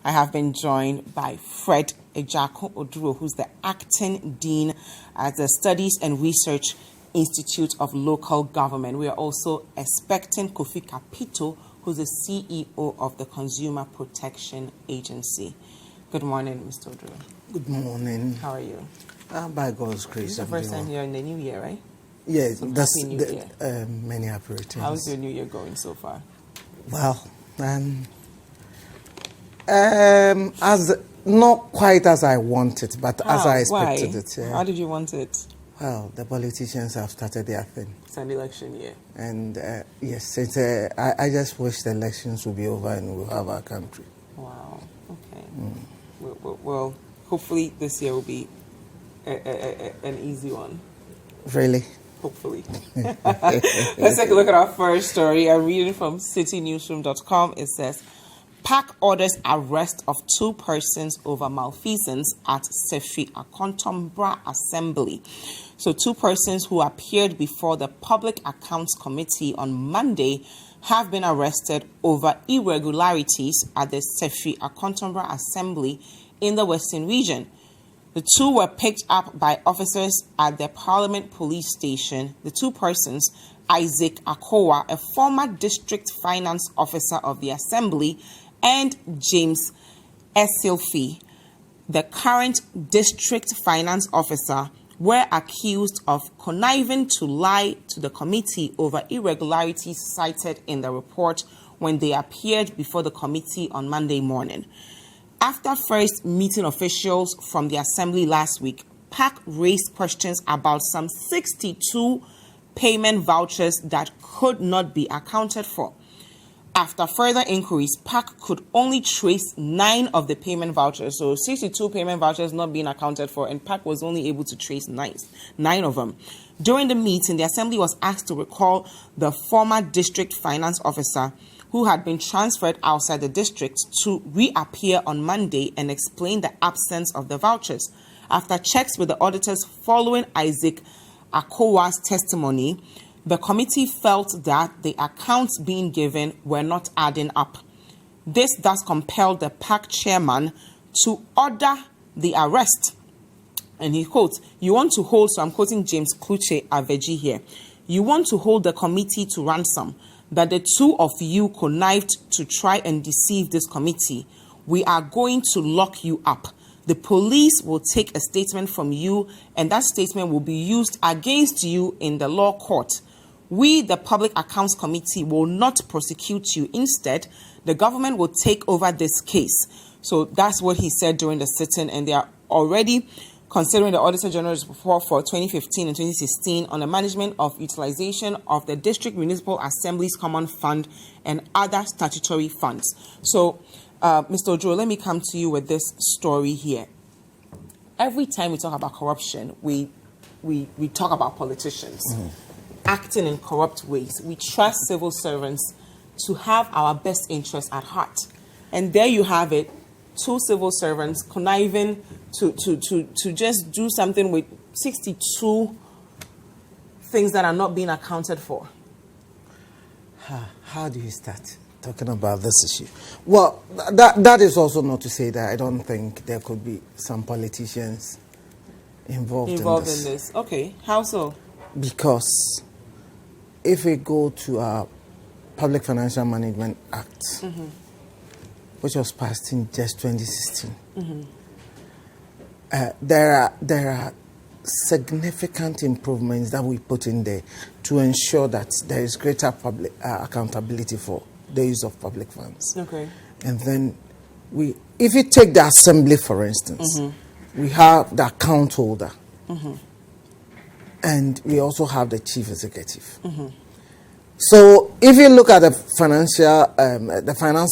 I have been joined by Fred Agyarko Oduro, who's the acting dean at the Studies and Research Institute of Local Government. We are also expecting Kofi Kapito, who's the CEO of the Consumer Protection Agency. Good morning, Mr. Oduro. Good morning. How are you? By God's grace. This is the first time here in the new year, right? Yes, so that's new year. Many happy returns. How's your new year going so far? Well, as not quite as I wanted, but as I expected it. Yeah. How did you want it? Well, the politicians have started their thing. It's an election year. And yes, I just wish the elections will be over and we'll have our country. Wow. Okay. Well, hopefully this year will be an easy one. Really? Hopefully. Let's take a look at our first story. I'm reading from citinewsroom.com. It says, PAC orders arrest of 2 persons over malfeasance at Dziffa Akua Assembly. So 2 persons who appeared before the Public Accounts Committee on Monday have been arrested over irregularities at the Dziffa Akua Assembly in the Western Region. The 2 were picked up by officers at the Parliament Police Station. The 2 persons, Dziffa Akua, a former district finance officer of the Assembly, and James Esilfi, the current district finance officer, were accused of conniving to lie to the committee over irregularities cited in the report when they appeared before the committee on Monday morning. After first meeting officials from the Assembly last week, PAC raised questions about some 62 payment vouchers that could not be accounted for. After further inquiries, PAC could only trace 9 of the payment vouchers. So 62 payment vouchers not being accounted for, and PAC was only able to trace 9 of them. During the meeting, the Assembly was asked to recall the former district finance officer who had been transferred outside the district to reappear on Monday and explain the absence of the vouchers. After checks with the auditors following Dziffa Akua's testimony, the committee felt that the accounts being given were not adding up. This thus compelled the PAC chairman to order the arrest. And he quotes, "You want to hold," so I'm quoting James Kluche Aveji here, "You want to hold the committee to ransom, that the 2 of you connived to try and deceive this committee. We are going to lock you up. The police will take a statement from you, and that statement will be used against you in the law court. We, the Public Accounts Committee, will not prosecute you. Instead, the government will take over this case." So that's what he said during the sit-in, and they are already considering the Auditor General's report for 2015 and 2016 on the management of utilization of the District Municipal Assembly's Common Fund and other statutory funds. So, Mr. Oduro, let me come to you with this story here. Every time we talk about corruption, we talk about politicians acting in corrupt ways. We trust civil servants to have our best interests at heart. And there you have it, 2 civil servants conniving to just do something with 62 things that are not being accounted for. How do you start talking about this issue? Well, that is also not to say that I don't think there could be some politicians involved in this. Okay, how so? Because if we go to our Public Financial Management Act, which was passed in just 2016, there are significant improvements that we put in there to ensure that there is greater public accountability for the use of public funds. Okay. And then if you take the Assembly, for instance, we have the account holder, and we also have the Chief Executive. So if you look at the finance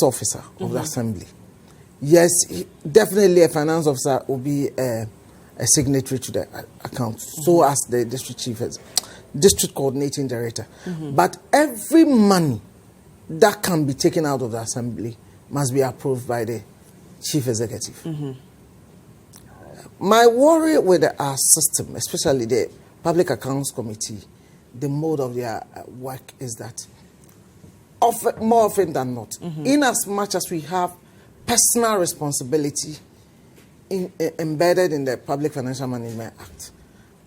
officer of the Assembly, yes, definitely a finance officer will be a signatory to the account, so as the district chief, district coordinating director. But every money that can be taken out of the Assembly must be approved by the Chief Executive. My worry with our system, especially the Public Accounts Committee, the mode of their work is that more often than not, in as much as we have personal responsibility embedded in the Public Financial Management Act.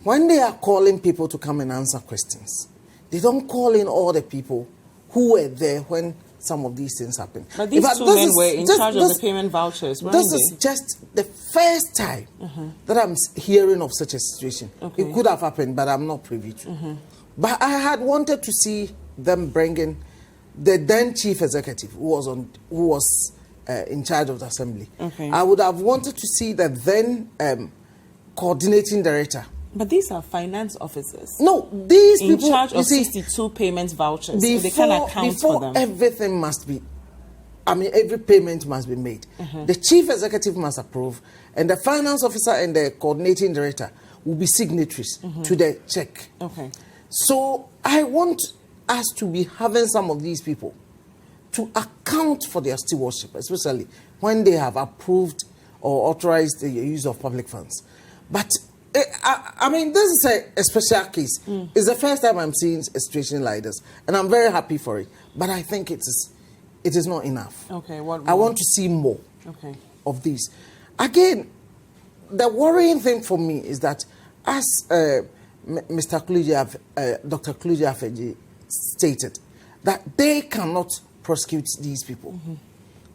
When they are calling people to come and answer questions, they don't call in all the people who were there when some of these things happened. But these two men were in charge of the payment vouchers, weren't This they? is just the first time that I'm hearing of such a situation. Okay. It could have happened, but I'm not privy to. But I had wanted to see them bring in the then chief executive who was in charge of the assembly. Okay. I would have wanted to see the then coordinating director. But these are finance officers. No, these in people... charge of see, 62 payment vouchers. Before, so they can account for them. Everything must be... every payment must be made. The chief executive must approve, and the finance officer and the coordinating director will be signatories to the check. Okay. So I want us to be having some of these people to account for their stewardship, especially when they have approved or authorized the use of public funds. But this is a special case. It's the first time I'm seeing a situation like this, and I'm very happy for it. But I think it is not enough. Okay, what more? I want to see more of these. Again, the worrying thing for me is that as Dr. Kluja Afeji stated, that they cannot prosecute these people.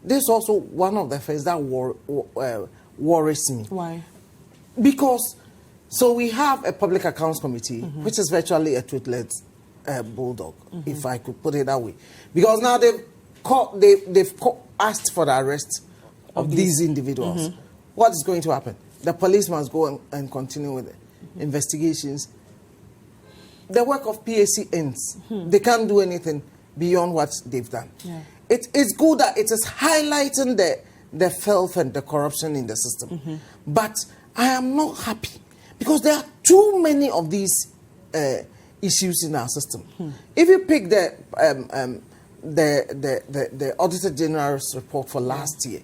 This is also one of the things that worries me. Why? Because, so we have a public accounts committee, which is virtually a toothless bulldog, if I could put it that way. Because now they've asked for the arrest of these individuals. What is going to happen? The police must go and continue with the investigations. The work of PAC ends. They can't do anything beyond what they've done. Yeah. It's good that it is highlighting the filth and the corruption in the system. But I am not happy because there are too many of these issues in our system. If you pick the Auditor General's report for last year,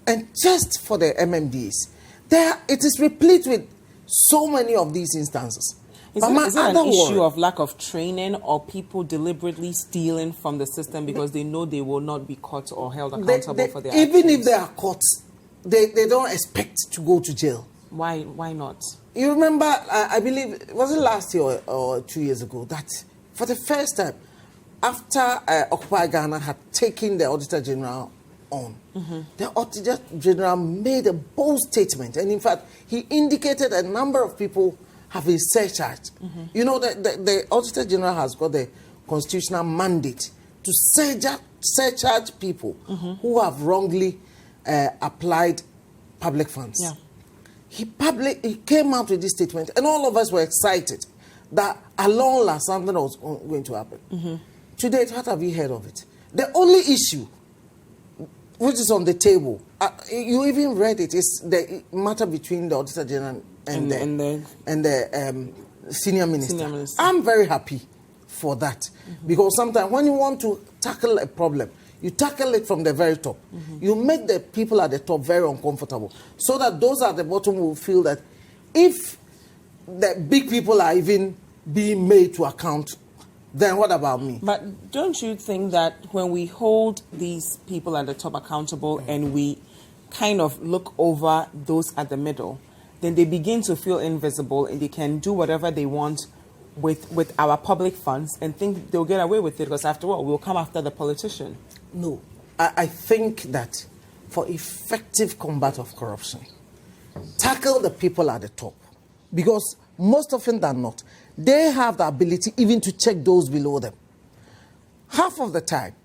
and just for the MMDs, it is replete with so many of these instances. Is it an issue of lack of training or people deliberately stealing from the system because they know they will not be caught or held accountable for their even actions? If they are caught, they don't expect to go to jail. Why not? You remember, I believe, was it last year or 2 years ago, that for the first time, after Occupy Ghana had taken the Auditor General on, the Auditor General made a bold statement. And in fact, he indicated a number of people have been surcharged. You know, the Auditor General has got the constitutional mandate to surcharge people who have wrongly applied public funds. Yeah. He came out with this statement, and all of us were excited that at long last something was going to happen. To date, what have you heard of it? The only issue which is on the table, you even read it, is the matter between the Auditor General and the senior minister. I'm very happy for that because sometimes when you want to tackle a problem, you tackle it from the very top. You make the people at the top very uncomfortable so that those at the bottom will feel that if the big people are even being made to account, then what about me? But don't you think that when we hold these people at the top accountable and we kind of look over those at the middle, then they begin to feel invisible and they can do whatever they want with our public funds and think they'll get away with it because after all, we'll come after the politician? No. I think that for effective combat of corruption, tackle the people at the top. Because most often than not, they have the ability even to check those below them. Half of the time.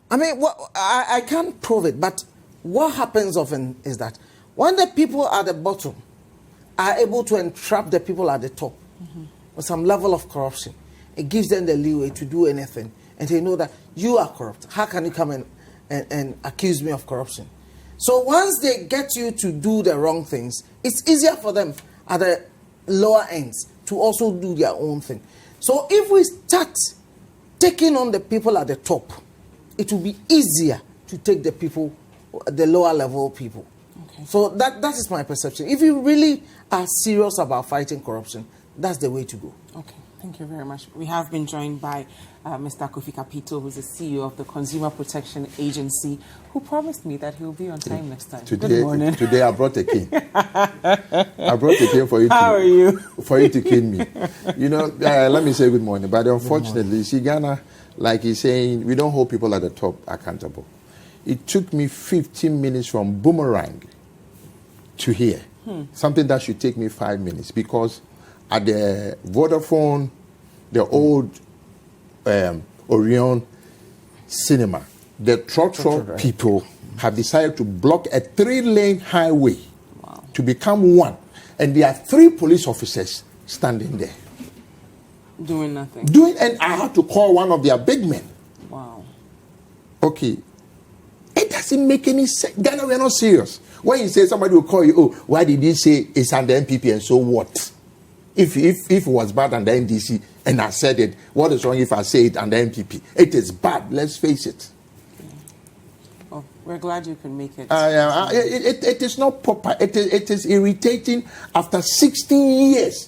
I can't prove it, but what happens often is that when the people at the bottom are able to entrap the people at the top with some level of corruption, it gives them the leeway to do anything. And they know that you are corrupt. How can you come and accuse me of corruption? So once they get you to do the wrong things, it's easier for them at the lower ends to also do their own thing. So if we start taking on the people at the top, it will be easier to take the people, the lower level people. Okay. So that is my perception. If you really are serious about fighting corruption, that's the way to go. Okay. Thank you very much. We have been joined by Mr. Kofi Kapito, who's the CEO of the Consumer Protection Agency, who promised me that he will be on time next time. Good morning. Today I brought a cane. I brought a cane for you. How are you? For you to cane me. You know, let me say good morning. But unfortunately, see, Ghana, like he's saying, we don't hold people at the top accountable. It took me 15 minutes from Boomerang to here. Something that should take me 5 minutes, because at the Vodafone, the old Orion Cinema, the truck people have decided to block a 3-lane highway to become one. And there are 3 police officers standing there. Doing nothing. And I had to call one of their big men. Wow. Okay. It doesn't make any sense. Ghana, we're not serious. When you say somebody will call you, oh, why did he say it's under MPP and so what? If it was bad under NDC and I said it, what is wrong if I say it under MPP? It is bad, let's face it. Oh, we're glad you can make it. It is not proper. It is irritating after 16 years.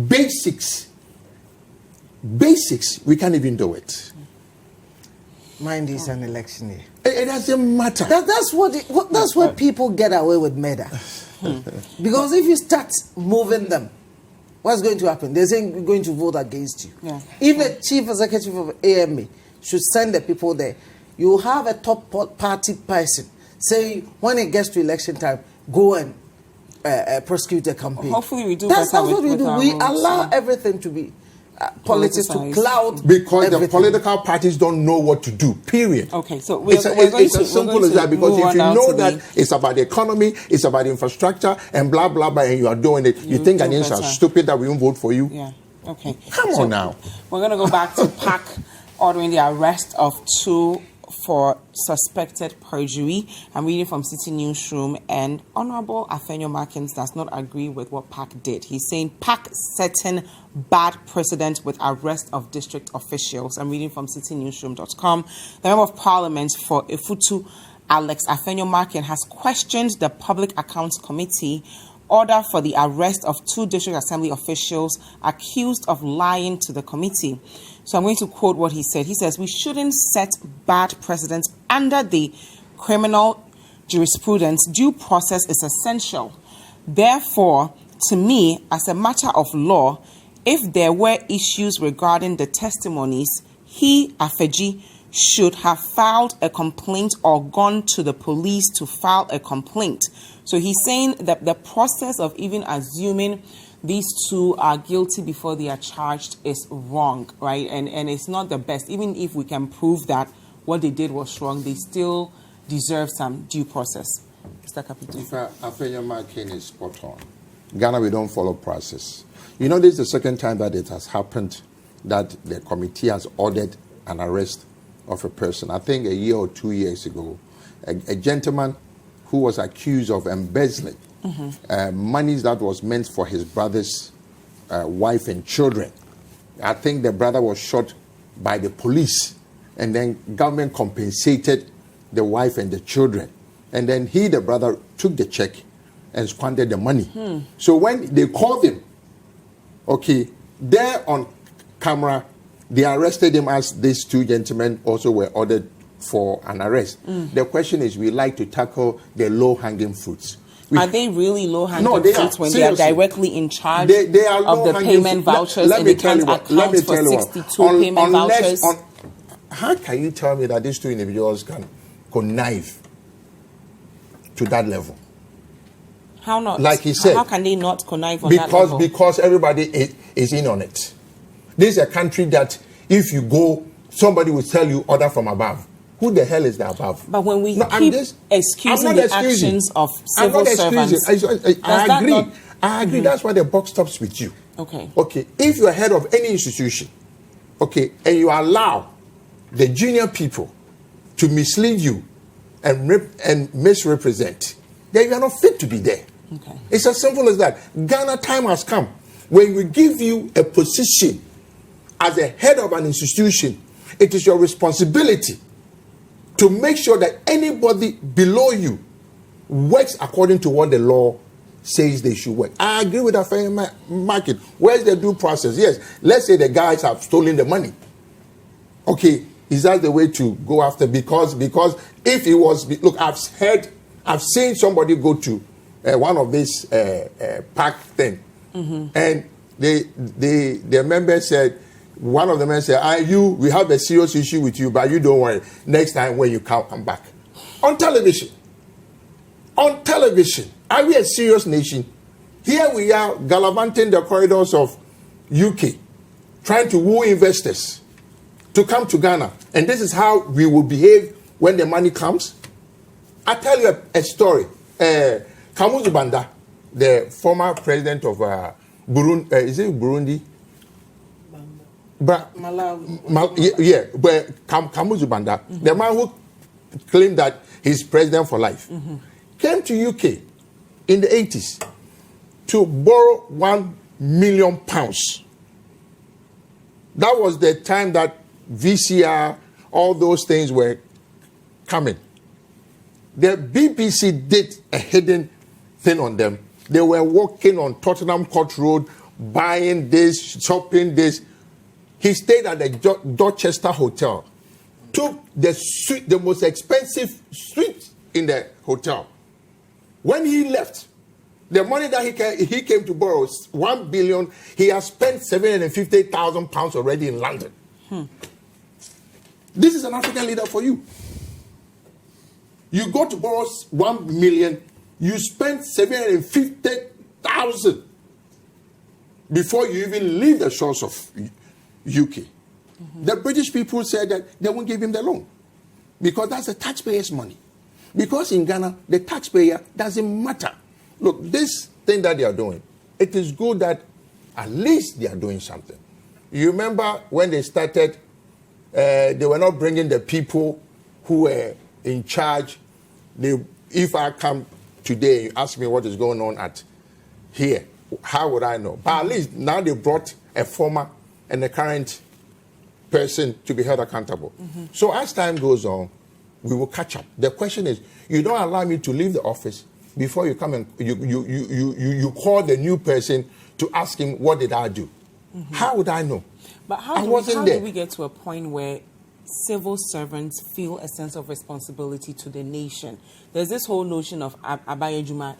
Basics, we can't even do it. Mind is an election year. It doesn't matter. That's where people get away with murder. Because if you start moving them, what's going to happen? They're saying we're going to vote against you. Yeah. If the chief executive of AMA should send the people there, you have a top party person say when it gets to election time, go and prosecute the campaign. Hopefully we do. That's what we do. We rules, allow everything to be politics to cloud because everything. The political parties don't know what to do. Period. Okay, so it's as simple as that. Because if you know that it's about the economy, it's about infrastructure, and blah blah blah, and you are doing it, you think Ghanaians are stupid that we won't vote for you? Yeah. Okay. Come on now. We're going to go back to PAC ordering the arrest of 2 for suspected perjury. I'm reading from Citi Newsroom, and Honorable Afenyo Markins does not agree with what PAC did. He's saying PAC setting bad precedent with arrest of district officials. I'm reading from citinewsroom.com. The Member of Parliament for Ifutu, Alex Afenyo Markin, has questioned the Public Accounts Committee order for the arrest of 2 district assembly officials accused of lying to the committee. So I'm going to quote what he said. He says, "We shouldn't set bad precedents under the criminal jurisprudence. Due process is essential. Therefore, to me, as a matter of law, if there were issues regarding the testimonies, he, Afeji, should have filed a complaint or gone to the police to file a complaint." So he's saying that the process of even assuming these 2 are guilty before they are charged is wrong, right? And it's not the best. Even if we can prove that what they did was wrong, they still deserve some due process. Mr. Kapito. Afenyo Markin is spot on. Ghana, we don't follow process. You know, this is the second time that it has happened that the committee has ordered an arrest of a person. I think a year or 2 years ago, a gentleman who was accused of embezzling monies that was meant for his brother's wife and children. I think the brother was shot by the police, and then government compensated the wife and the children. And then the brother, took the check and squandered the money. So when they called him, there on camera, they arrested him as these 2 gentlemen also were ordered for an arrest. The question is, we like to tackle the low-hanging fruits. Are they really low-hanging fruits when seriously. They are directly in charge they are of the payment vouchers and they can't account for 62 payment vouchers? How can you tell me that these 2 individuals can connive to that level? How not? Like he said. How can they not connive on that level? Because everybody is in on it. This is a country that if you go, somebody will tell you order from above. Who the hell is the above? But when we keep excusing the actions of civil servants, I agree. That's why the buck stops with you. Okay. If you're head of any institution, and you allow the junior people to mislead you and misrepresent, then you are not fit to be there. Okay. It's as simple as that. Ghana, time has come when we give you a position as a head of an institution. It is your responsibility to make sure that anybody below you works according to what the law says they should work. I agree with the fair market. Where's the due process? Yes, let's say the guys have stolen the money. Okay, is that the way to go after? Because if it was, look, I've seen somebody go to one of these pack thing, and the member said, one of the men said, we have a serious issue with you, but you don't worry. Next time when you come back. On television. Are we a serious nation? Here we are gallivanting the corridors of UK, trying to woo investors to come to Ghana. And this is how we will behave when the money comes. I'll tell you a story. Kamuzu Banda, the former president of Burundi, is it Burundi? Malawi. Yeah, but Kamuzu Banda, the man who claimed that he's president for life, came to UK in the 80s to borrow £1 million. That was the time that VCR, all those things were coming. The BBC did a hidden thing on them. They were walking on Tottenham Court Road, buying this, shopping this. He stayed at the Dorchester Hotel, took the suite, the most expensive suite in the hotel. When he left, the money that he came to borrow, 1 billion, he has spent £750,000 already in London. This is an African leader for you. You go to borrow 1 million, you spend 750,000 before you even leave the shores of UK. The British people said that they won't give him the loan because that's the taxpayers' money. Because in Ghana, the taxpayer doesn't matter. Look, this thing that they are doing, it is good that at least they are doing something. You remember when they started, they were not bringing the people who were in charge. If I come today, you ask me what is going on at here, how would I know? But at least now they brought a former and a current person to be held accountable. So as time goes on, we will catch up. The question is, you don't allow me to leave the office before you come and you call the new person to ask him, what did I do? How would I know? But how do we get to a point where civil servants feel a sense of responsibility to the nation? There's this whole notion of Abayejuma,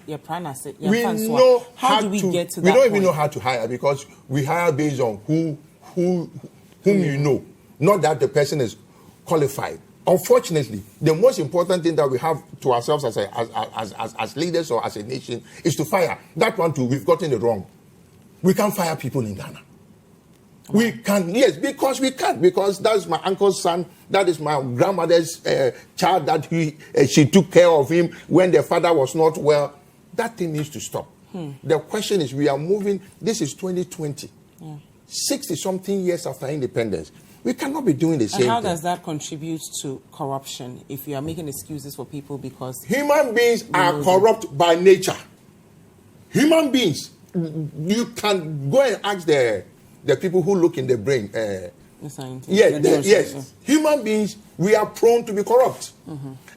we know how do we get to that point? We don't even know how to hire because we hire based on whom you know, not that the person is qualified. Unfortunately, the most important thing that we have to ourselves as leaders or as a nation is to fire. That one too, we've gotten it wrong. We can't fire people in Ghana. We can, yes, because we can't. Because that's my uncle's son. That is my grandmother's child that she took care of him when the father was not well. That thing needs to stop. The question is, we are moving. This is 2020. 60-something years after independence. We cannot be doing the same thing. And how does that contribute to corruption if you are making excuses for people because... Human beings are corrupt by nature. Human beings. You can go and ask the people who look in the brain. The scientists. Yes. Human beings, we are prone to be corrupt.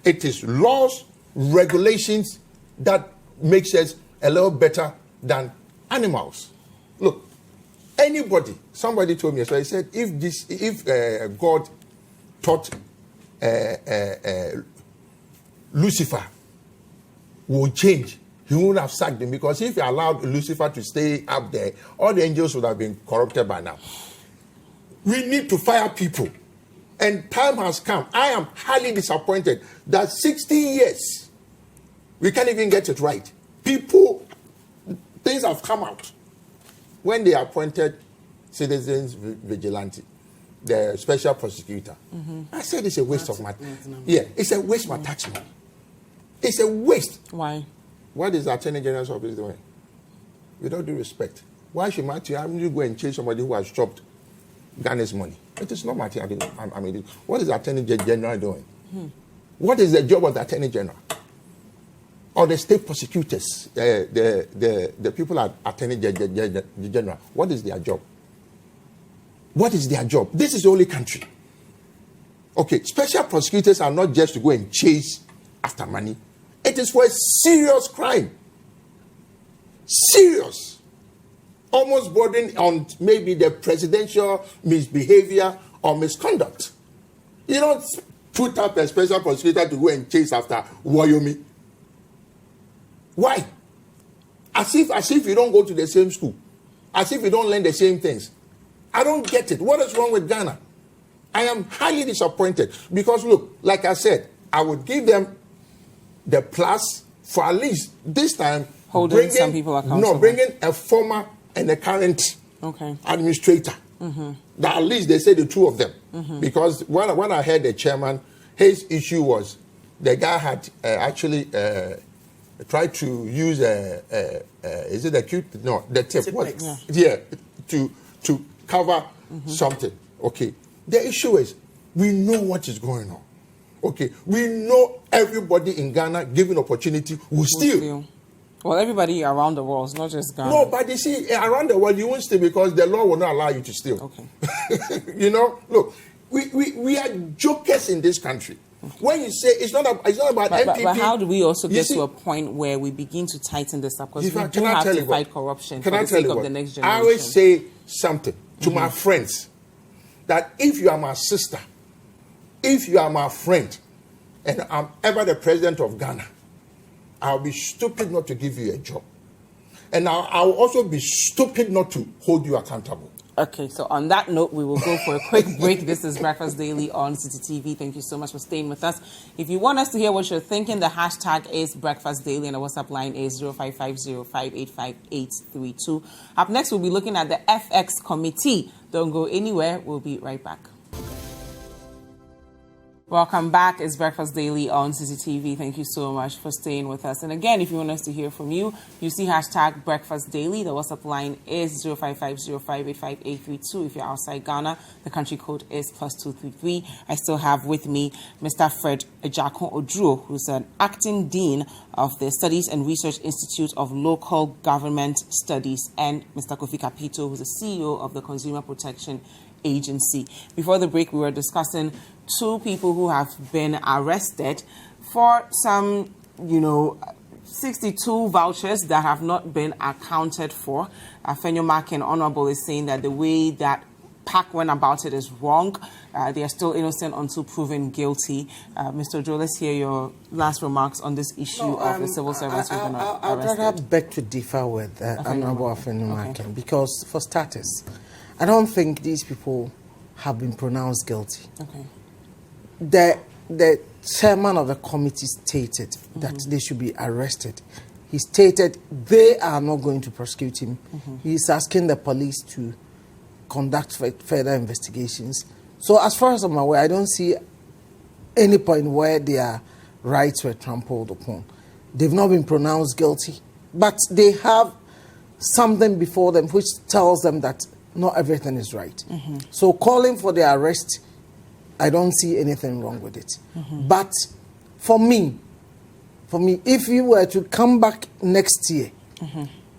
It is laws, regulations that makes us a little better than animals. Look, somebody told me, so he said, if God taught Lucifer will change, he wouldn't have sacked him, because if he allowed Lucifer to stay up there, all the angels would have been corrupted by now. We need to fire people. And time has come. I am highly disappointed that 16 years, we can't even get it right. Things have come out. When they appointed citizens vigilante, the special prosecutor, I said it's a waste of my time. Yeah, it's a waste of my tax money. It's a waste. Why? What is the Attorney General's office doing? With all due respect, why should Matthew go and chase somebody who has chopped Ghana's money? It is not Matthew. I mean, what is the Attorney General doing? What is the job of the Attorney General? Or the state prosecutors, the people at Attorney General, what is their job? What is their job? This is the only country. Okay, special prosecutors are not just to go and chase after money. It is for a serious crime. Serious. Almost bordering on maybe the presidential misbehavior or misconduct. You don't put up a special prosecutor to go and chase after Wayomi. Why? As if you don't go to the same school. As if you don't learn the same things. I don't get it. What is wrong with Ghana? I am highly disappointed because, look, like I said, I would give them the plus for at least this time holding some people accountable. No, bringing a former and a current administrator. That at least they say the two of them. Because when I heard the chairman, his issue was the guy had actually tried to use is it a cute? No, the tip. What? Yeah, to cover something. Okay. The issue is we know what is going on. Okay, we know everybody in Ghana given opportunity will steal. Well, everybody around the world, it's not just Ghana. No, but you see, around the world you won't steal because the law will not allow you to steal. Okay. You know, look, we are jokers in this country. When you say it's not about MPP, but how do we also get to a point where we begin to tighten this up? Because we do have to fight corruption for the sake of the next generation. I always say something to my friends that if you are my sister, if you are my friend, and I'm ever the president of Ghana, I'll be stupid not to give you a job. And I'll also be stupid not to hold you accountable. Okay, so on that note, we will go for a quick break. This is Breakfast Daily on Citi TV. Thank you so much for staying with us. If you want us to hear what you're thinking, the hashtag is Breakfast Daily and the WhatsApp line is 0550585832. Up next, we'll be looking at the FX committee. Don't go anywhere. We'll be right back. Welcome back. It's Breakfast Daily on Citi TV. Thank you so much for staying with us. And again, if you want us to hear from you, you see hashtag Breakfast Daily. The WhatsApp line is 0550585832. If you're outside Ghana, the country code is +233. I still have with me Mr. Fred Agyarko Oduro, who's an acting dean of the Studies and Research Institute of Local Government Studies, and Mr. Kofi Kapito, who's the CEO of the Consumer Protection Agency. Before the break, we were discussing two people who have been arrested for some, 62 vouchers that have not been accounted for. Fenyo Makin Honorable is saying that the way that PAC went about it is wrong. They are still innocent until proven guilty. Mr. Oduro, let's hear your last remarks on this issue of the civil servants who've been arrested. I'd rather beg to differ with Honorable Fenyo Makin because, for starters, I don't think these people have been pronounced guilty. Okay. The chairman of the committee stated that they should be arrested. He stated they are not going to prosecute him. He is asking the police to conduct further investigations. So as far as I'm aware, I don't see any point where their rights were trampled upon. They've not been pronounced guilty, but they have something before them which tells them that not everything is right. So calling for their arrest, I don't see anything wrong with it. But for me, if you were to come back next year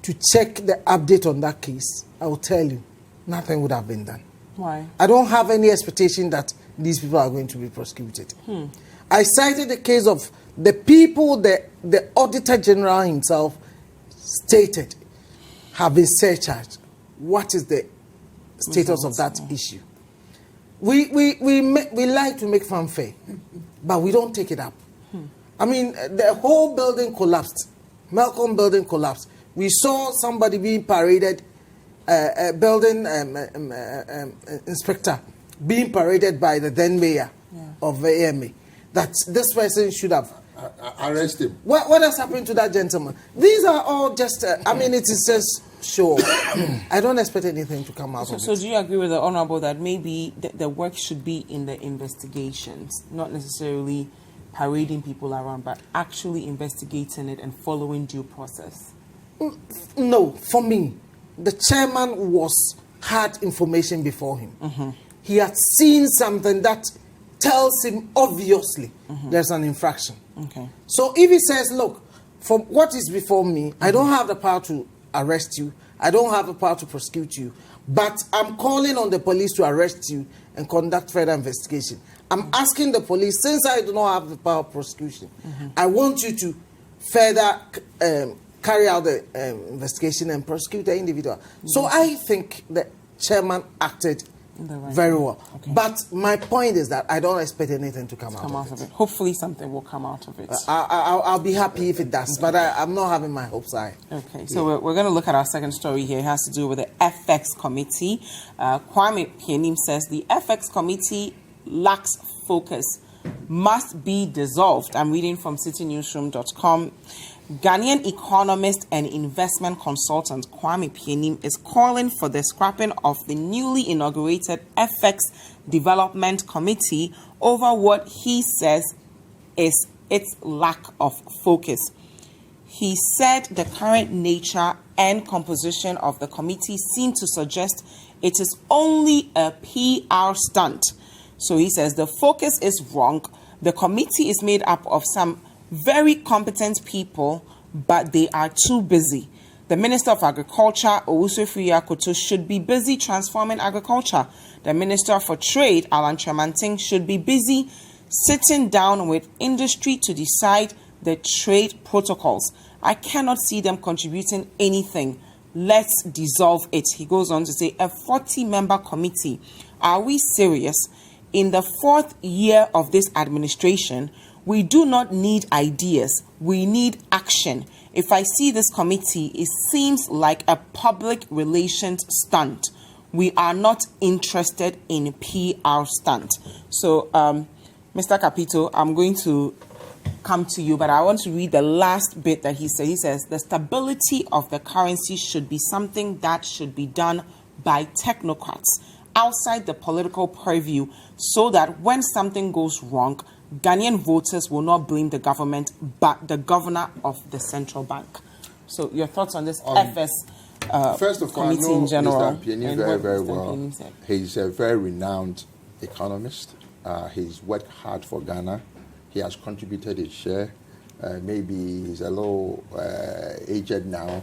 to check the update on that case, I will tell you, nothing would have been done. Why? I don't have any expectation that these people are going to be prosecuted. I cited the case of the people the Auditor General himself stated have been surcharged. What is the status of that issue? We like to make fanfare, but we don't take it up. I mean, the whole building collapsed. Malcolm building collapsed. We saw somebody being paraded, a building inspector being paraded by the then mayor of the AMA. That this person should have arrest him. What has happened to that gentleman? These are all just, it is just sure. I don't expect anything to come out of it. So do you agree with the Honorable that maybe the work should be in the investigations, not necessarily parading people around, but actually investigating it and following due process? No, for me, the chairman had information before him. He had seen something that tells him obviously there's an infraction. Okay. So if he says, look, from what is before me, I don't have the power to arrest you. I don't have the power to prosecute you. But I'm calling on the police to arrest you and conduct further investigation. I'm asking the police, since I do not have the power of prosecution, I want you to further carry out the investigation and prosecute the individual. So I think the chairman acted very well. Okay. But my point is that I don't expect anything to come out of it. Hopefully something will come out of it. I'll be happy if it does, but I'm not having my hopes high. Okay, so we're going to look at our second story here. It has to do with the FX committee. Kwame Pienim says the FX committee lacks focus, must be dissolved. I'm reading from citinewsroom.com. Ghanaian economist and investment consultant Kwame Pienim is calling for the scrapping of the newly inaugurated FX Development Committee over what he says is its lack of focus. He said the current nature and composition of the committee seem to suggest it is only a PR stunt. So he says the focus is wrong. The committee is made up of some very competent people, but they are too busy. The Minister of Agriculture, Owusu Akoto, should be busy transforming agriculture. The Minister for Trade, Alan Tremanting, should be busy sitting down with industry to decide the trade protocols. I cannot see them contributing anything. Let's dissolve it. He goes on to say, a 40-member committee. Are we serious? In the 4th year of this administration, we do not need ideas. We need action. If I see this committee, it seems like a public relations stunt. We are not interested in PR stunt. So, Mr. Kapito, I'm going to come to you, but I want to read the last bit that he said. He says, the stability of the currency should be something that should be done by technocrats outside the political purview, so that when something goes wrong, Ghanaian voters will not blame the government, but the governor of the central bank. So your thoughts on this FS first of all, committee I know in general? Mr. Pienim very well. He's a very renowned economist. He's worked hard for Ghana. He has contributed his share. Maybe he's a little aged now.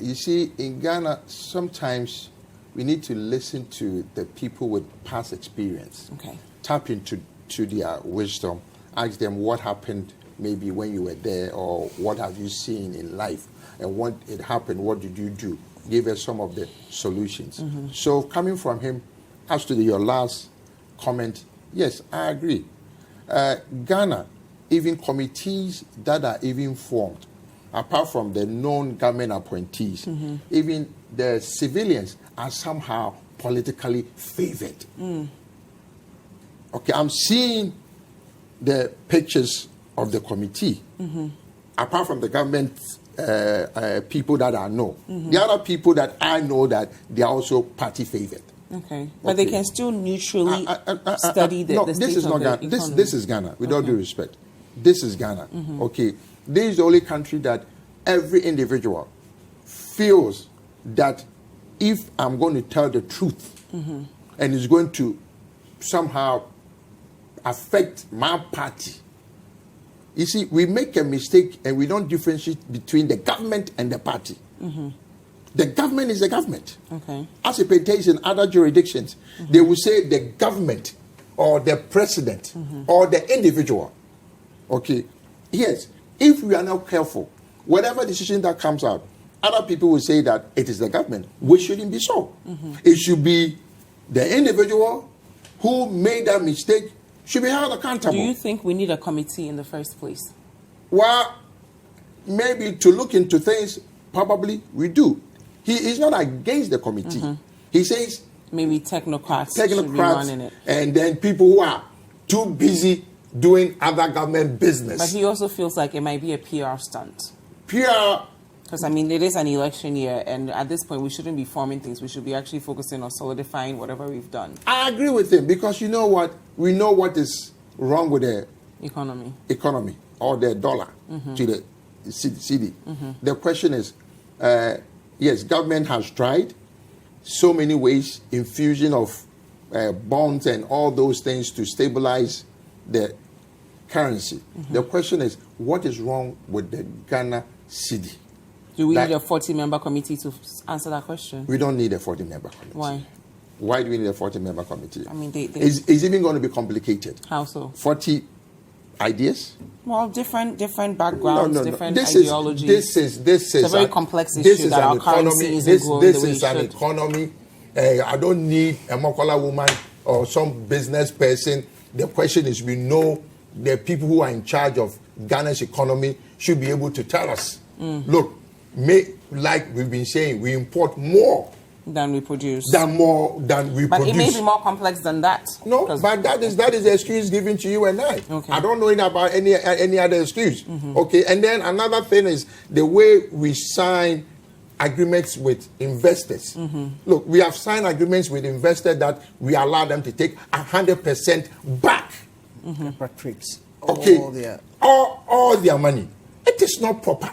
You see, in Ghana, sometimes we need to listen to the people with past experience. Okay. Tap into their wisdom. Ask them what happened maybe when you were there, or what have you seen in life, and when it happened, what did you do? Give us some of the solutions. So coming from him, as to your last comment, yes, I agree. Ghana, even committees that are even formed, apart from the known government appointees, even the civilians are somehow politically favored. Okay, I'm seeing the pictures of the committee, apart from the government people that I know. The other people that I know, that they are also party favored. Okay, but they can still neutrally study the no, state this is of not the Ghana. economy. This is Ghana, with all due respect. This is Ghana, okay? This is the only country that every individual feels that if I'm going to tell the truth and it's going to somehow affect my party. You see, we make a mistake and we don't differentiate between the government and the party. The government is the government. Okay. As it pertains in other jurisdictions, they will say the government or the president or the individual. Okay. Yes, if we are not careful, whatever decision that comes out, other people will say that it is the government, which shouldn't be so. It should be the individual who made that mistake should be held accountable. Do you think we need a committee in the first place? Well, maybe to look into things, probably we do. He is not against the committee. He says maybe technocrats should be running it. And then people who are too busy doing other government business. But he also feels like it might be a PR stunt. PR. Because, I mean, it is an election year, and at this point, we shouldn't be forming things. We should be actually focusing on solidifying whatever we've done. I agree with him, because you know what? We know what is wrong with the economy or the dollar to the city. The question is, yes, government has tried so many ways, infusion of bonds and all those things to stabilize the currency. The question is, what is wrong with the Ghana city? Do we need a 40-member committee to answer that question? We don't need a 40-member committee. Why? Why do we need a 40-member committee? I mean, it's even going to be complicated. How so? 40 ideas? Well, different backgrounds, different This ideologies. This is a very complex issue that our currency isn't growing the way it should. This is an economy. I don't need a Mokola woman or some business person. The question is, we know the people who are in charge of Ghana's economy should be able to tell us, look, like we've been saying, we import more than we produce. But it may be more complex than that. No, but that is the excuse given to you and I. Okay. I don't know about any other excuse. Okay, and then another thing is the way we sign agreements with investors. Look, we have signed agreements with investors that we allow them to take 100% back. Repatriates. Okay, all their money. It is not proper.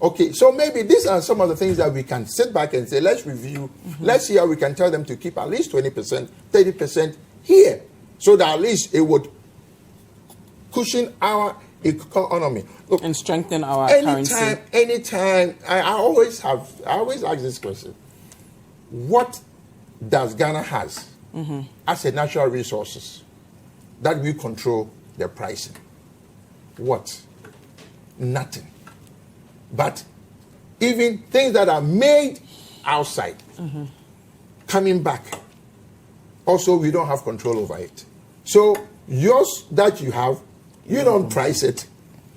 Okay, so maybe these are some of the things that we can sit back and say, let's review. Let's see how we can tell them to keep at least 20%, 30% here, so that at least it would cushion our economy. Look, and strengthen our currency. Anytime, I always ask this question: what does Ghana has as a natural resources that we control the pricing? What? Nothing. But even things that are made outside, coming back, also we don't have control over it. So yours that you have, you don't price it.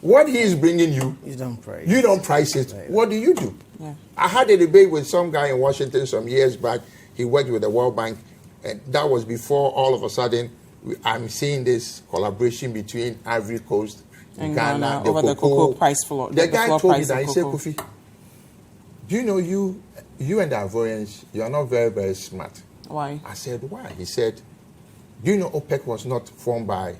What he is bringing you, you don't price it. Right. What do you do? Yeah. I had a debate with some guy in Washington some years back. He worked with the World Bank, and that was before all of a sudden I'm seeing this collaboration between Ivory Coast and Ghana over the cocoa price floor. The guy told me that, he said, Kofi, do you know you and the Ivorians, you are not very, very smart. Why? I said, why? He said, do you know OPEC was not formed by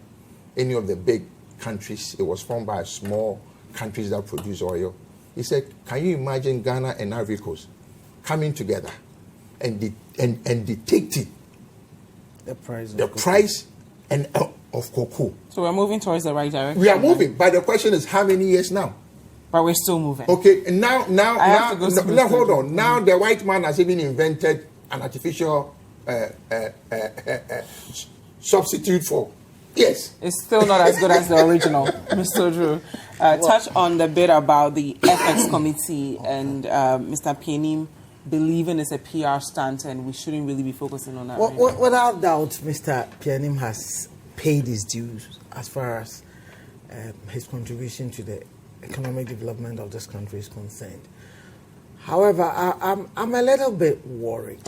any of the big countries? It was formed by small countries that produce oil. He said, can you imagine Ghana and Ivory Coast coming together and dictating the price of cocoa? So we're moving towards the right direction. We are moving, but the question is how many years now? But we're still moving. Okay, and now, hold on. Now the white man has even invented an artificial substitute for. Yes. It's still not as good as the original, Mr. Oduro. Touch on the bit about the FX committee and Mr. Pianim believing it's a PR stunt and we shouldn't really be focusing on that. Without doubt, Mr. Pianim has paid his dues as far as his contribution to the economic development of this country is concerned. However, I'm a little bit worried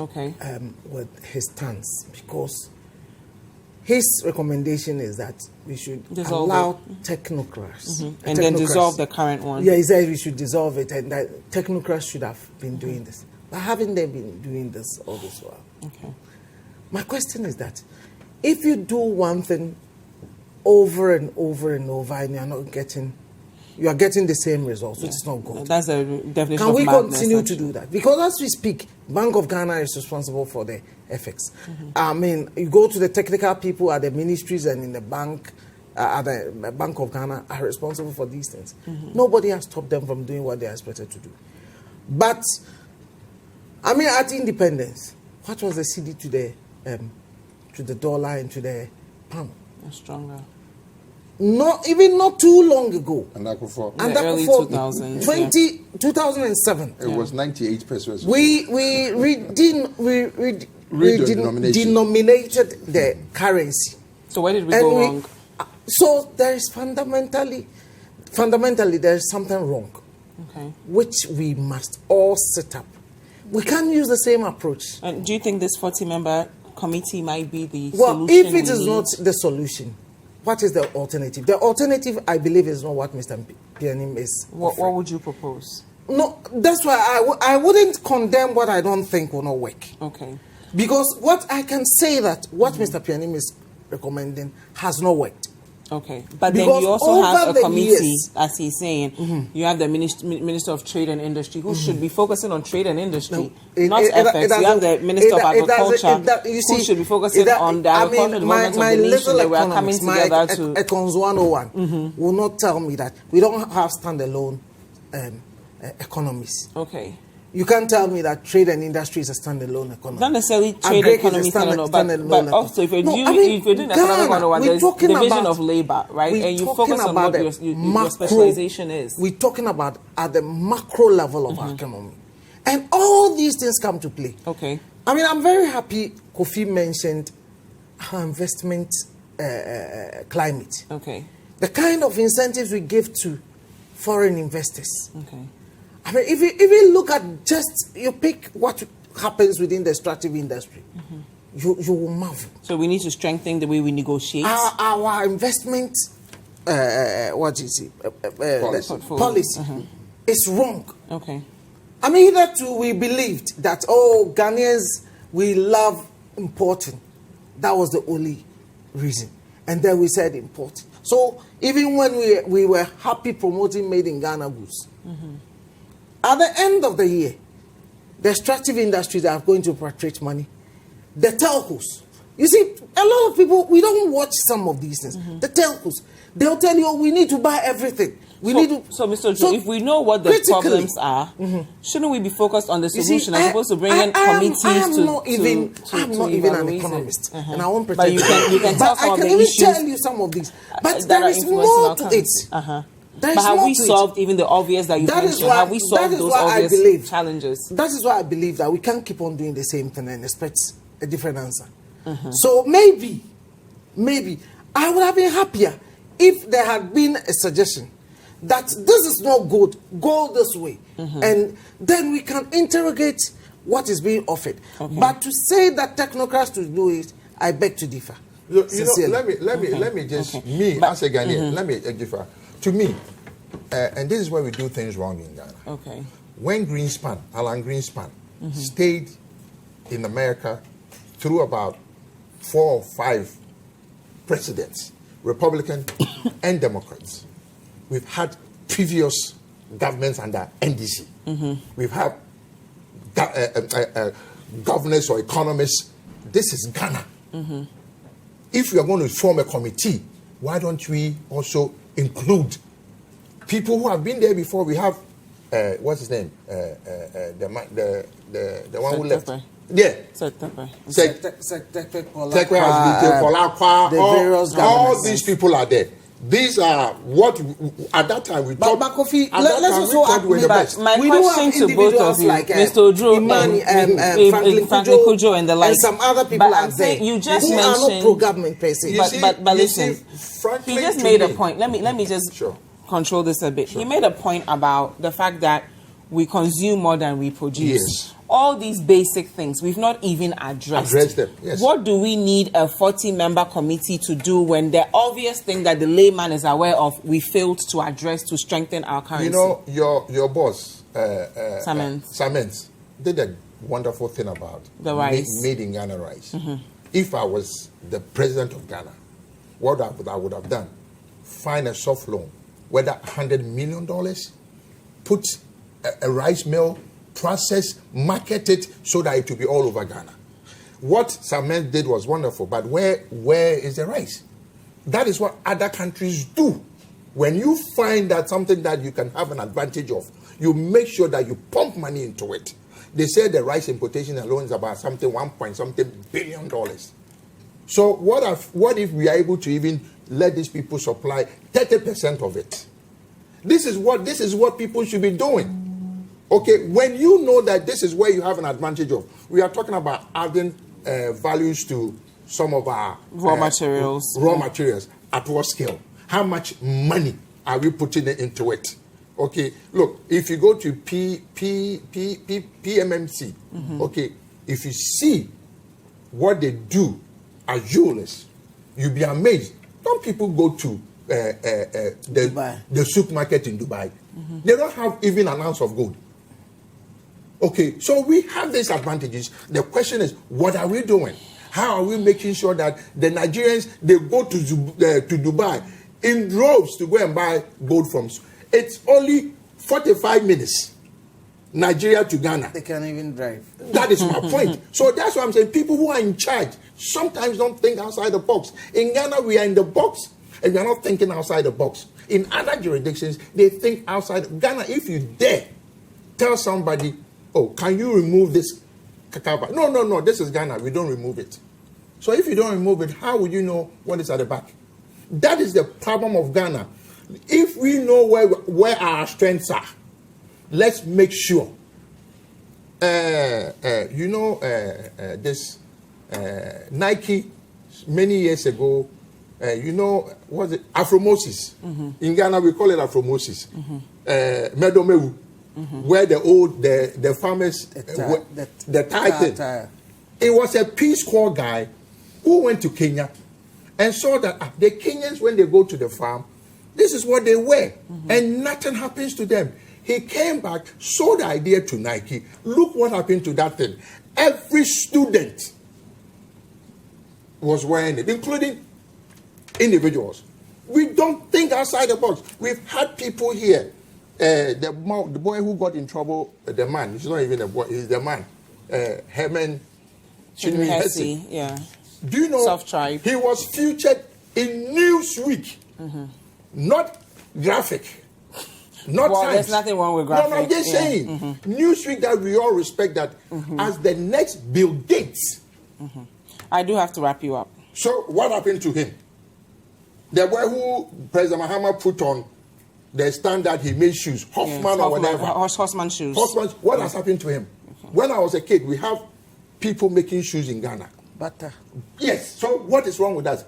with his stance, because his recommendation is that we should allow technocrats. And then dissolve the current one. Yeah, he said we should dissolve it and that technocrats should have been doing this. But haven't they been doing this all this while? Okay. My question is that if you do one thing over and over and over and you are getting the same results, which is not good. That's the definition Can of we madness, continue to do that? Because as we speak, Bank of Ghana is responsible for the FX. I mean, you go to the technical people at the ministries and in the bank, at the Bank of Ghana are responsible for these things. Nobody has stopped them from doing what they are expected to do. But, I mean, at independence, what was the CD to the dollar and to the pound? Stronger. Not too long ago. And that before. In the early 2000s. 2007. It was 98 pesos. We denominated the currency. So where did we go wrong? So there is fundamentally there is something wrong. Okay. Which we must all set up. We can't use the same approach. And do you think this 40-member committee might be the solution? Well, if it is not the solution, what is the alternative? The alternative, I believe, is not what Mr. Pianim is. What would you propose? No, that's why I wouldn't condemn what I don't think will not work. Okay. Because what I can say that what Mr. Pianim is recommending has not worked. Okay, but then you also have a committee, as he's saying. You have the Minister of Trade and Industry, who should be focusing on trade and industry, not FX. You have the Minister of Agriculture, who should be focusing on the agricultural development of the nation. That we are coming together to. Econs 101 will not tell me that we don't have standalone economies. Okay. You can't tell me that trade and industry is a standalone economy. Not necessarily trade economy standalone, but also if you're doing economic 101, there's division of labor, right? And you focus on what your specialization is. We're talking about at the macro level of our economy. And all these things come to play. Okay. I mean, I'm very happy Kofi mentioned our investment climate. Okay. The kind of incentives we give to foreign investors. Okay. I mean, if you look at you pick what happens within the extractive industry, you will marvel. So we need to strengthen the way we negotiate. Our investment, policy is wrong. Okay. I mean, hitherto we believed that, Ghanaians, we love importing. That was the only reason. And then we said importing. So even when we were happy promoting made in Ghana goods, at the end of the year, the extractive industries are going to repatriate money. The telcos. You see, a lot of people, we don't watch some of these things. The telcos, they'll tell you, we need to buy everything. So, Mr. Joe, if we know what the problems are, shouldn't we be focused on the solution as opposed to bring in committees I'm not even an economist, and I won't pretend. But you can tell some of the issues. I can even tell you some of these. But there is more to it. But have we solved even the obvious that you mentioned? Have we solved those obvious challenges? That is why I believe that we can't keep on doing the same thing and expect a different answer. So maybe I would have been happier if there had been a suggestion that this is not good, go this way. And then we can interrogate what is being offered. But to say that technocrats to do it, I beg to differ. You know, let me just, me as a Ghanaian, let me differ. To me, and this is where we do things wrong in Ghana. Okay. When Alan Greenspan, stayed in America through about 4 or 5 presidents, Republican and Democrats, we've had previous governments under NDC. We've had governors or economists. This is Ghana. If we are going to form a committee, why don't we also include people who have been there before? We have what's his name? The one who left. Yeah. All these people are there. These are what at that time we thought. But Kofi, let's also were the best. My question to both of you, like, Mr. Oduro, Franklin Kujo, and the like, and some other people are there. You just who mentioned, are not pro-government per se. But listen, he just made a point. Let me just control this a bit. He made a point about the fact that we consume more than we produce. Yes. All these basic things we've not even addressed them. Yes. What do we need a 40-member committee to do when the obvious thing that the layman is aware of we failed to address to strengthen our currency? You know, your boss, Samens, did a wonderful thing about the rice. Made in Ghana rice. If I was the president of Ghana, what I would have done, find a soft loan, whether $100 million, put a rice mill, process, market it so that it will be all over Ghana. What Samens did was wonderful, but where is the rice? That is what other countries do. When you find that something that you can have an advantage of, you make sure that you pump money into it. They say the rice importation alone is about $1.something billion. So what if we are able to even let these people supply 30% of it? This is what people should be doing. Okay, when you know that this is where you have an advantage of, we are talking about adding values to some of our raw materials at what scale? How much money are we putting into it? Okay, look, if you go to PMMC, okay, if you see what they do as jewelers, you'll be amazed. Some people go to the supermarket in Dubai. They don't have even an ounce of gold. Okay, so we have these advantages. The question is, what are we doing? How are we making sure that the Nigerians, they go to Dubai in droves to go and buy gold from? It's only 45 minutes, Nigeria to Ghana. They can't even drive. That is my point. So that's why I'm saying people who are in charge sometimes don't think outside the box. In Ghana, we are in the box, and we are not thinking outside the box. In other jurisdictions, they think outside. Ghana, if you dare tell somebody oh, can you remove this cacao? No, this is Ghana. We don't remove it. So if you don't remove it, how would you know what is at the back? That is the problem of Ghana. If we know where our strengths are, let's make sure. This Nike many years ago, was it Afromosis? In Ghana, we call it Afromosis. Medomewu, where the farmers, the tithing. It was a Peace Corps guy who went to Kenya and saw that the Kenyans, when they go to the farm, this is what they wear, and nothing happens to them. He came back, sold the idea to Nike. Look what happened to that thing. Every student was wearing it, including individuals. We don't think outside the box. We've had people here. The boy who got in trouble, the man, he's not even a boy, he's the man. Herman Chinwe. Yeah. Do you know he was featured in Newsweek, not Graphic, not Times. There's nothing wrong with Graphic. No, I'm just saying. Newsweek, that we all respect that as the next Bill Gates. I do have to wrap you up. So what happened to him? The boy who President Mahama put on the standard, he made shoes, Hoffman or whatever. Hoffman shoes. What has happened to him? When I was a kid, we have people making shoes in Ghana. Butter. Yes. So what is wrong with us?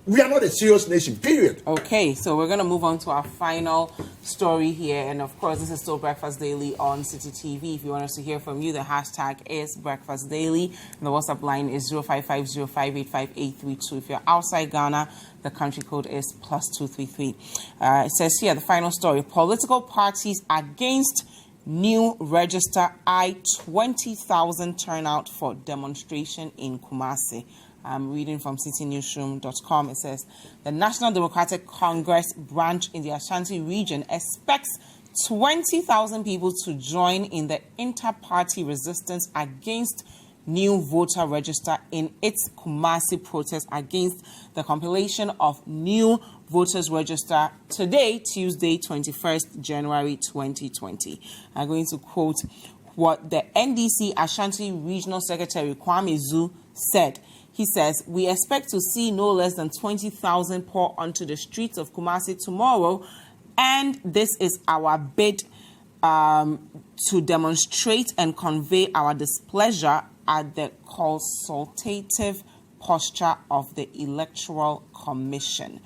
We are not a serious nation, period. Okay, so we're going to move on to our final story here. And of course, this is still Breakfast Daily on Citi TV. If you want us to hear from you, the hashtag is Breakfast Daily. And the WhatsApp line is 0550585832. If you're outside Ghana, the country code is +233. It says here, the final story, political parties against new register eye 20,000 turnout for demonstration in Kumasi. I'm reading from citinewsroom.com. It says the National Democratic Congress branch in the Ashanti region expects 20,000 people to join in the inter-party resistance against new voter register in its Kumasi protest against the compilation of new voters register today, Tuesday, 21st January 2020. I'm going to quote what the NDC Ashanti Regional Secretary Kwame Zu said. He says, we expect to see no less than 20,000 pour onto the streets of Kumasi tomorrow, and this is our bid to demonstrate and convey our displeasure at the consultative posture of the Electoral Commission.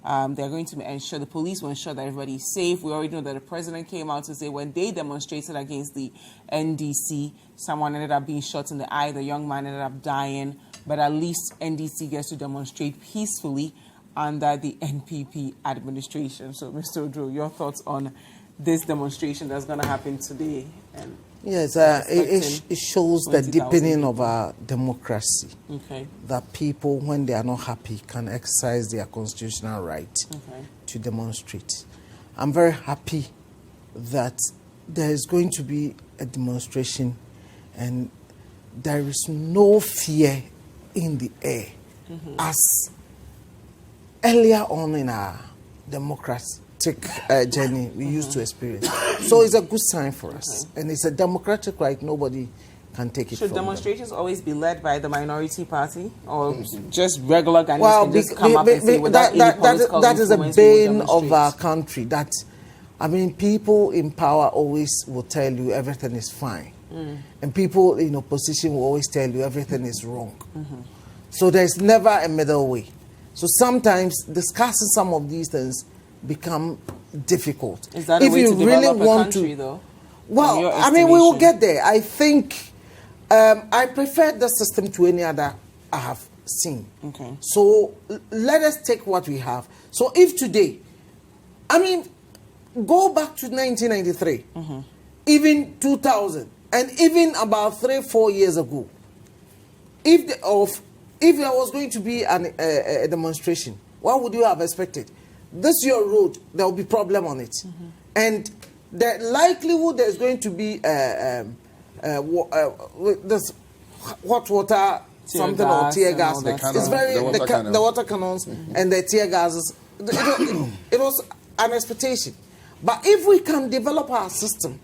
They're going to ensure, the police will ensure that everybody is safe. We already know that the president came out to say when they demonstrated against the NDC, someone ended up being shot in the eye, the young man ended up dying. But at least NDC gets to demonstrate peacefully under the NPP administration. So, Mr. Oduro, your thoughts on this demonstration that's going to happen today? And yes, it shows the deepening of our democracy. Okay. That people, when they are not happy, can exercise their constitutional right to demonstrate. I'm very happy that there is going to be a demonstration and there is no fear in the air, as earlier on in our democratic journey we used to experience. So it's a good sign for us, and it's a democratic right. Nobody can take it from them. Should demonstrations always be led by the minority party, or just regular Ghanaians can just come up and say without any political that is a bane of our country. That, I mean, people in power always will tell you everything is fine. And people in opposition will always tell you everything is wrong. So there's never a middle way. So sometimes discussing some of these things become difficult. Is that a way to develop a country, though? Well, I mean, we will get there. I think I prefer the system to any other I have seen. Okay. So let us take what we have. So if today, I mean, go back to 1993, even 2000. And even about 3-4 years ago, if there was going to be a demonstration, what would you have expected? This your road, there will be problem on it, and the likelihood there's going to be this hot water something or tear gas. It's very the water cannons and the tear gases. It was an expectation, but if we can develop our system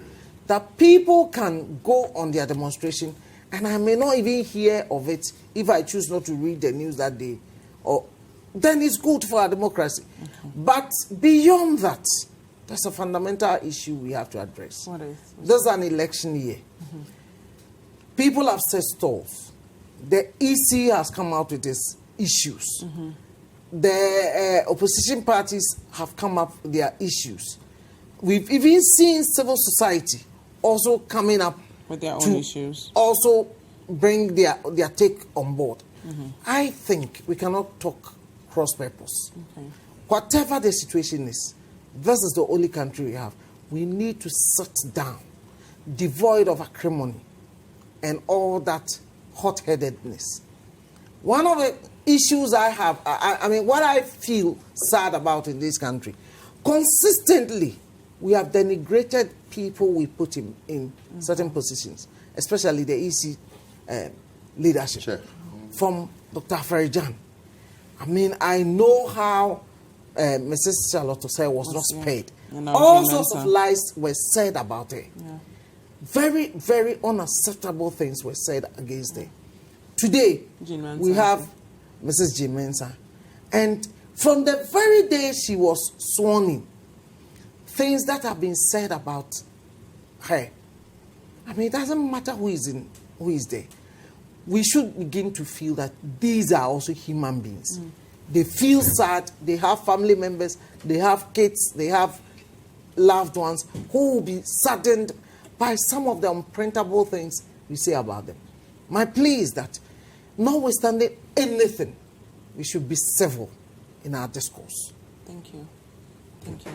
that people can go on their demonstration and I may not even hear of it if I choose not to read the news that day, then it's good for our democracy. Okay. But beyond that, there's a fundamental issue we have to address. What is? This is an election year. Mm-hmm. People have set stalls. The EC has come out with its issues. Mm-hmm. The opposition parties have come up with their issues. We've even seen civil society also coming up with their own issues. Also bring their take on board. Mm-hmm. I think we cannot talk cross-purpose. Okay. Whatever the situation is, this is the only country we have. We need to sit down, devoid of acrimony and all that hot-headedness. One of the issues I have, I mean, what I feel sad about in this country, consistently, we have denigrated people we put in certain positions, especially the EC leadership. Sure. From Dr. Farijan. I mean, I know how Mrs. Charlotte Osei was not spared. All sorts of lies were said about her. Yeah. Very, very unacceptable things were said against her. Today, we have Mrs. G. Mensah. And from the very day she was sworn in, things that have been said about her, I mean, it doesn't matter who is there. We should begin to feel that these are also human beings. Mm. They feel sad, they have family members, they have kids, they have loved ones who will be saddened by some of the unprintable things we say about them. My plea is that, notwithstanding anything, we should be civil in our discourse. Thank you. Thank you.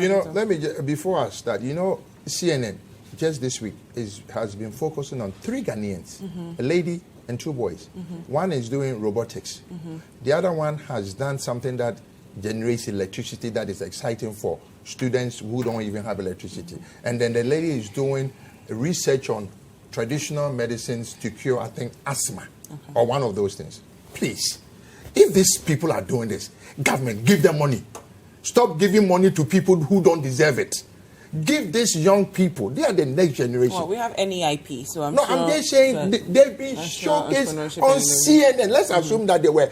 You know, let me, before I start, you know, CNN, just this week, has been focusing on 3 Ghanaians, a lady and 2 boys. One is doing robotics. The other one has done something that generates electricity that is exciting for students who don't even have electricity. And then the lady is doing research on traditional medicines to cure, I think, asthma, or one of those things. Please, if these people are doing this, government, give them money. Stop giving money to people who don't deserve it. Give these young people, they are the next generation. Well, we have NEIP, so I'm just saying they've been showcased on CNN. Let's assume that they were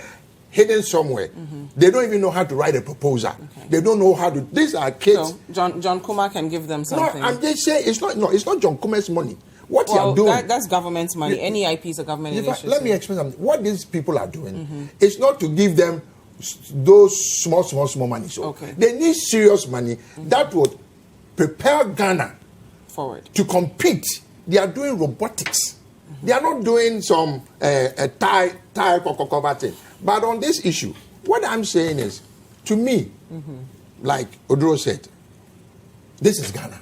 hidden somewhere. They don't even know how to write a proposal. Okay. They don't know how to. These are kids. So John Kumar can give them something. No, I'm just saying it's not John Kumar's money. What you are doing? That's government's money. NEIP is a government initiative. Let me explain something. What these people are doing is not to give them those small money. So they need serious money that would prepare Ghana forward to compete. They are doing robotics. They are not doing some tire thing. But on this issue, what I'm saying is, to me, like Oduro said, this is Ghana.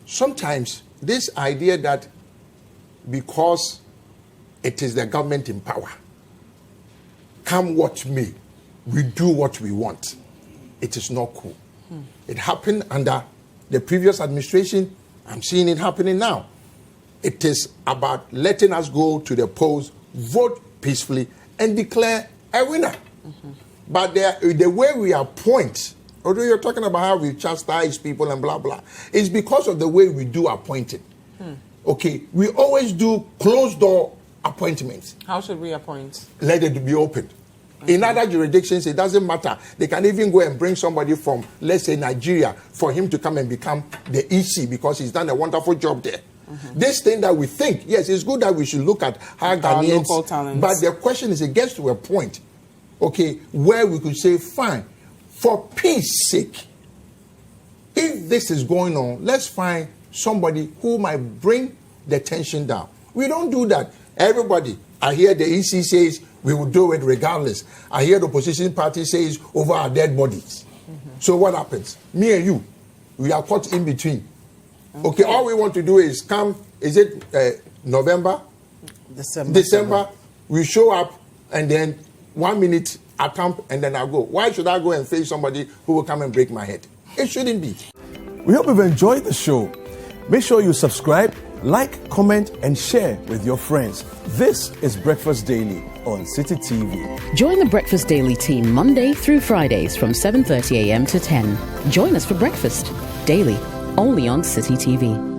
Sometimes this idea that because it is the government in power, come what may, we do what we want, it is not cool. It happened under the previous administration. I'm seeing it happening now. It is about letting us go to the polls, vote peacefully, and declare a winner. But the way we appoint, although you're talking about how we chastise people and blah, blah, is because of the way we do appointing. Okay, we always do closed-door appointments. How should we appoint? Let it be opened. In other jurisdictions, it doesn't matter. They can even go and bring somebody from, let's say, Nigeria, for him to come and become the EC because he's done a wonderful job there. This thing that we think, yes, it's good that we should look at how Ghanaians, local talents. But the question is, it gets to a point, okay, where we could say, fine, for peace sake, if this is going on, let's find somebody who might bring the tension down. We don't do that. Everybody, I hear the EC says we will do it regardless. I hear the opposition party says over our dead bodies. So what happens? Me and you, we are caught in between. Okay, all we want to do is come, is it November? December. We show up and then 1 minute I come and then I go. Why should I go and face somebody who will come and break my head? It shouldn't be. We hope you've enjoyed the show. Make sure you subscribe, like, comment, and share with your friends. This is Breakfast Daily on Citi TV. Join the Breakfast Daily team Monday through Fridays from 7:30 a.m. to 10. Join us for breakfast daily. only on Citi TV.